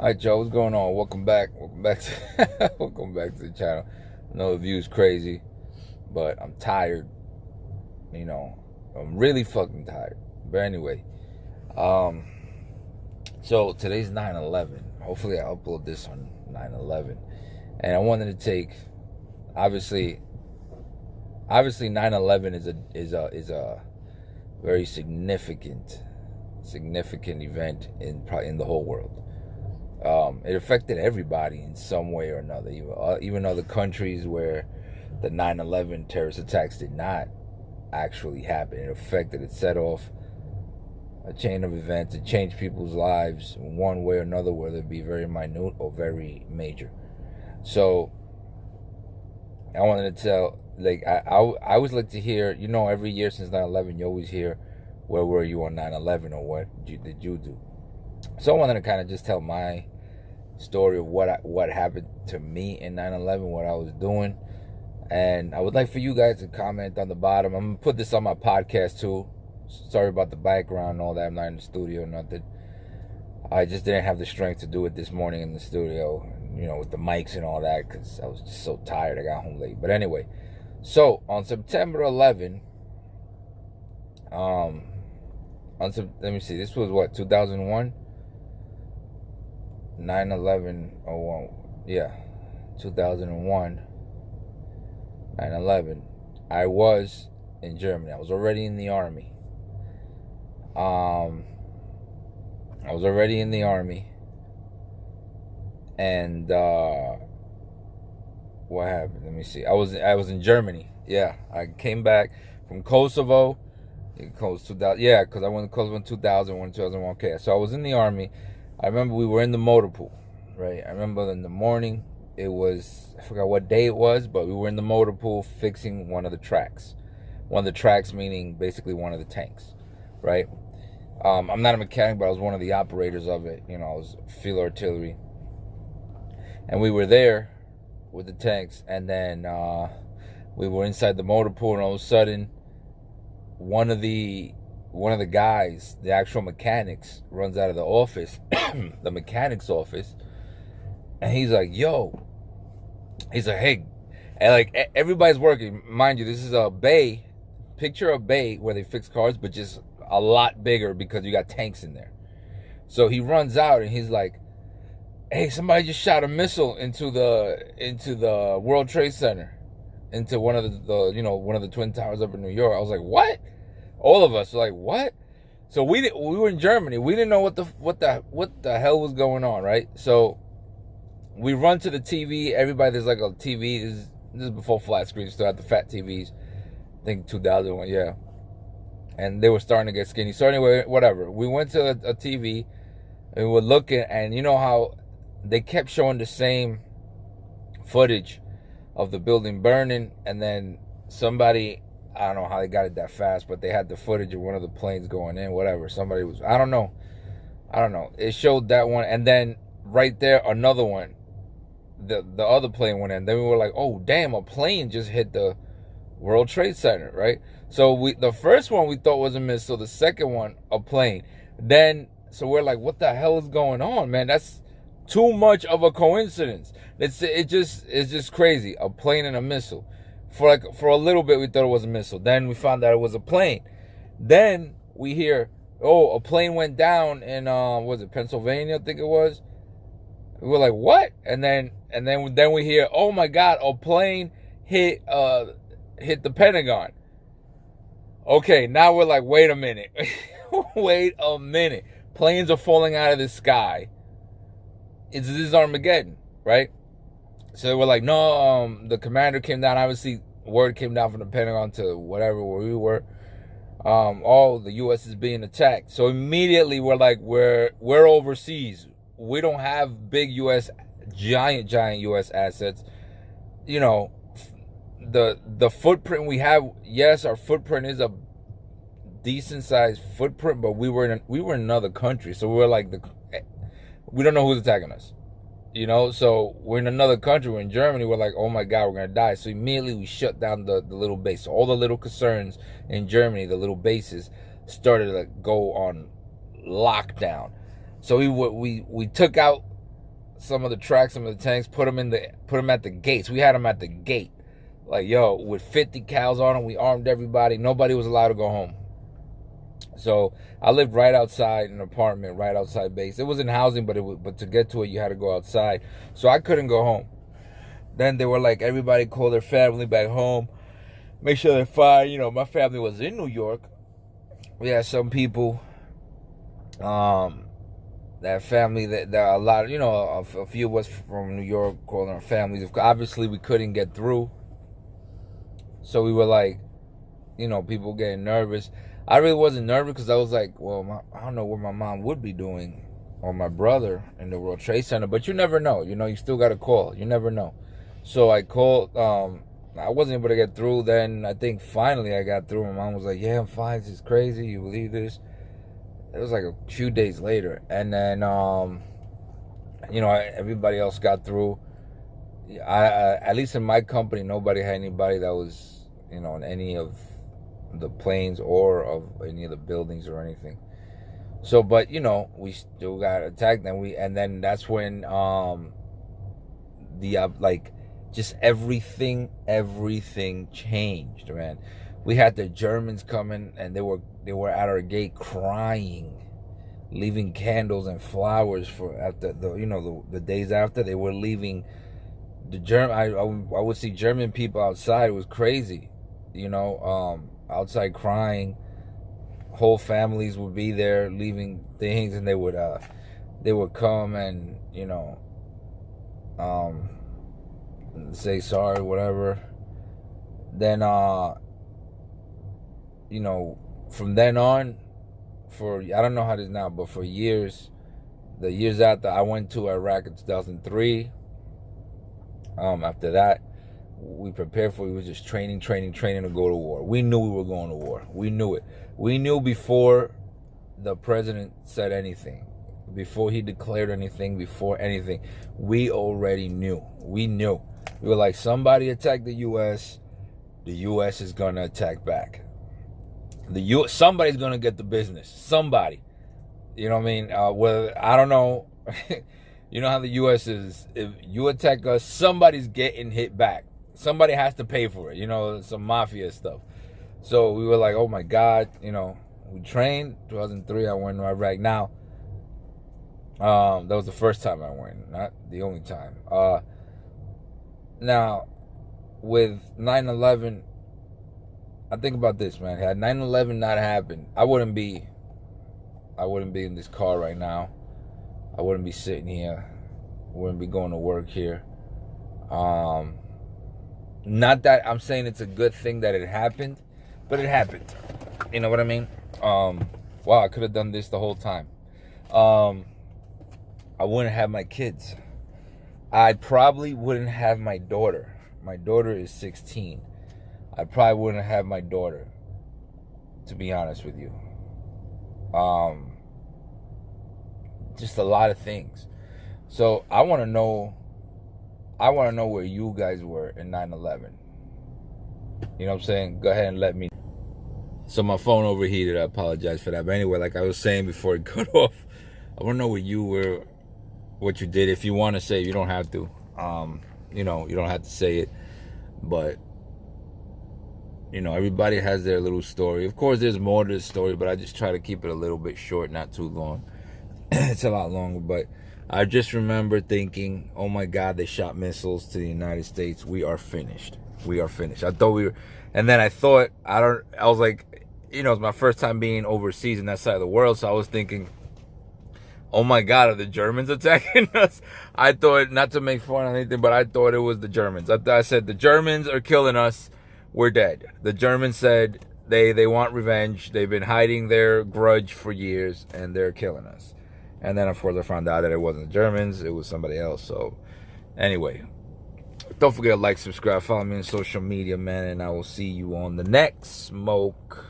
Alright, Joe, what's going on? Welcome back. Welcome back to the channel. I know the view's crazy, but I'm tired. I'm really fucking tired. But anyway, so today's 9/11. Hopefully I upload this on 9/11. And I wanted to take, obviously 9/11 is a very significant event in the whole world. It affected everybody in some way or another. Even other countries where the 9/11 terrorist attacks did not actually happen. It set off a chain of events. It changed people's lives in one way or another, whether it be very minute or very major. So I wanted to tell, I always like to hear, every year since 9/11, you always hear, where were you on 9/11, or what did you do? So I wanted to kind of just tell my story of what happened to me in 9/11, what I was doing. And I would like for you guys to comment on the bottom. I'm going to put this on my podcast too. Sorry about the background and all that. I'm not in the studio or nothing. I just didn't have the strength to do it this morning in the studio, with the mics and all that, because I was just so tired. I got home late. But anyway, so on September 11, let me see, this was what, 2001? 9/11/01, yeah, 2001, 9/11. I was in Germany. I was already in the army. And what happened? Let me see. I was in Germany. Yeah, I came back from Kosovo. Because I went to Kosovo in 2001, 2001. Okay, so I was in the army. I remember we were in the motor pool, right? I remember in the morning, I forgot what day it was, but we were in the motor pool fixing one of the tracks. One of the tracks meaning basically one of the tanks, right? I'm not a mechanic, but I was one of the operators of it. I was field artillery. And we were there with the tanks, and then we were inside the motor pool, and all of a sudden, one of the guys, the actual mechanics, runs out of the office, the mechanic's office, and he's like, yo, he's like, hey, and everybody's working. Mind you, this is a bay, picture a bay where they fix cars, but just a lot bigger because you got tanks in there. So he runs out and he's like, hey, somebody just shot a missile into the World Trade Center, into one of the Twin Towers up in New York. I was like, what? All of us were like, what? So we were in Germany. We didn't know what the hell was going on, right? So we run to the TV. Everybody, there's like a TV. This is before flat screens. Still had the fat TVs. I think 2001, yeah. And they were starting to get skinny. So anyway, whatever. We went to a TV and we were looking, and you know how they kept showing the same footage of the building burning, and then somebody, I don't know how they got it that fast, but they had the footage of one of the planes going in, whatever. Somebody was, I don't know. It showed that one, and then right there, another one. The other plane went in. Then we were like, oh, damn, a plane just hit the World Trade Center, right? So the first one we thought was a missile. The second one, a plane. So we're like, what the hell is going on, man? That's too much of a coincidence. It's just crazy. A plane and a missile. For a little bit, we thought it was a missile. Then we found out it was a plane. Then we hear, oh, a plane went down in was it Pennsylvania? I think it was. We were like, what? And then we hear, oh my God, a plane hit the Pentagon. Okay, now we're like, wait a minute. Wait a minute. Planes are falling out of the sky. This is Armageddon, right? So we're like, no, the commander came down. Obviously, word came down from the Pentagon to whatever, where we were. All the U.S. is being attacked. So immediately we're like, we're overseas. We don't have big U.S., giant U.S. assets. The footprint we have, yes, our footprint is a decent sized footprint, but we were in another country. So we were like, we don't know who's attacking us. So we're in another country, we're in Germany, we're like, oh my God, we're gonna die. So immediately we shut down the little base. So all the little concerns in Germany, the little bases, started to go on lockdown. So we took out some of the tracks, some of the tanks, put them at the gates. We had them at the gate, like, yo, with 50 cows on them. We armed everybody. Nobody was allowed to go home. So I lived right outside an apartment, right outside base. It wasn't housing, but to get to it, you had to go outside. So I couldn't go home. Then they were like, everybody call their family back home, make sure they're fine. You know, my family was in New York. We had some people, that family that a lot of, you know, a few of us from New York calling our families. Obviously, we couldn't get through. So we were like, you know, people getting nervous. I really wasn't nervous because I was like, well, I don't know what my mom would be doing or my brother in the World Trade Center. But you never know. You know, you still got to call. You never know. So I called. I wasn't able to get through. Then I think finally I got through. My mom was like, yeah, I'm fine. This is crazy. You believe this? It was like a few days later. And then, you know, everybody else got through. At least in my company, nobody had anybody that was, you know, in any of the planes or of any of the buildings or anything. So, but you know, we still got attacked, and then that's when like just everything changed, man. We had the Germans coming, and they were at our gate crying, leaving candles and flowers for after the days after. They were leaving the German. I would see German people outside. It was crazy, you know. Outside crying. Whole families would be there leaving things, and they would come and, you know, say sorry, whatever. Then you know, from then on, for I don't know how it is now, but for years, the years after, I went to Iraq in 2003. After that, we prepared for it. We was just training to go to war. We knew we were going to war. We knew it. We knew before the president said anything, before he declared anything, before anything. We already knew. We knew. We were like, somebody attacked the U.S., the U.S. is going to attack back. Somebody's going to get the business. Somebody. You know what I mean? Well, I don't know. You know how the U.S. is. If you attack us, somebody's getting hit back. Somebody has to pay for it. You know, some mafia stuff. So we were like, oh my God. You know, we trained. 2003, I went to Iraq. Now, that was the first time I went, not the only time. Now, with 9/11, I think about this, man. Had 9/11 not happened, I wouldn't be in this car right now. I wouldn't be sitting here. I wouldn't be going to work here. Not that I'm saying it's a good thing that it happened, but it happened. You know what I mean? Wow, I could have done this the whole time. I wouldn't have my kids. I probably wouldn't have my daughter. My daughter is 16. I probably wouldn't have my daughter, to be honest with you. Just a lot of things. So I want to know where you guys were in 9/11. You know what I'm saying? Go ahead and let me. So my phone overheated. I apologize for that. But anyway, like I was saying before it cut off, I want to know where you were, what you did. If you want to say, you don't have to. You know, you don't have to say it. But, you know, everybody has their little story. Of course, there's more to the story, but I just try to keep it a little bit short, not too long. It's a lot longer, but I just remember thinking, oh my God, they shot missiles to the United States. We are finished. We are finished. I thought we were, and then I thought, I was like, you know, it's my first time being overseas in that side of the world, so I was thinking, oh my God, are the Germans attacking us? I thought, not to make fun of anything, but I thought it was the Germans. I said, the Germans are killing us. We're dead. The Germans said they want revenge. They've been hiding their grudge for years, and they're killing us. And then, of course, I found out that it wasn't the Germans. It was somebody else. So, anyway, don't forget to like, subscribe, follow me on social media, man. And I will see you on the next smoke.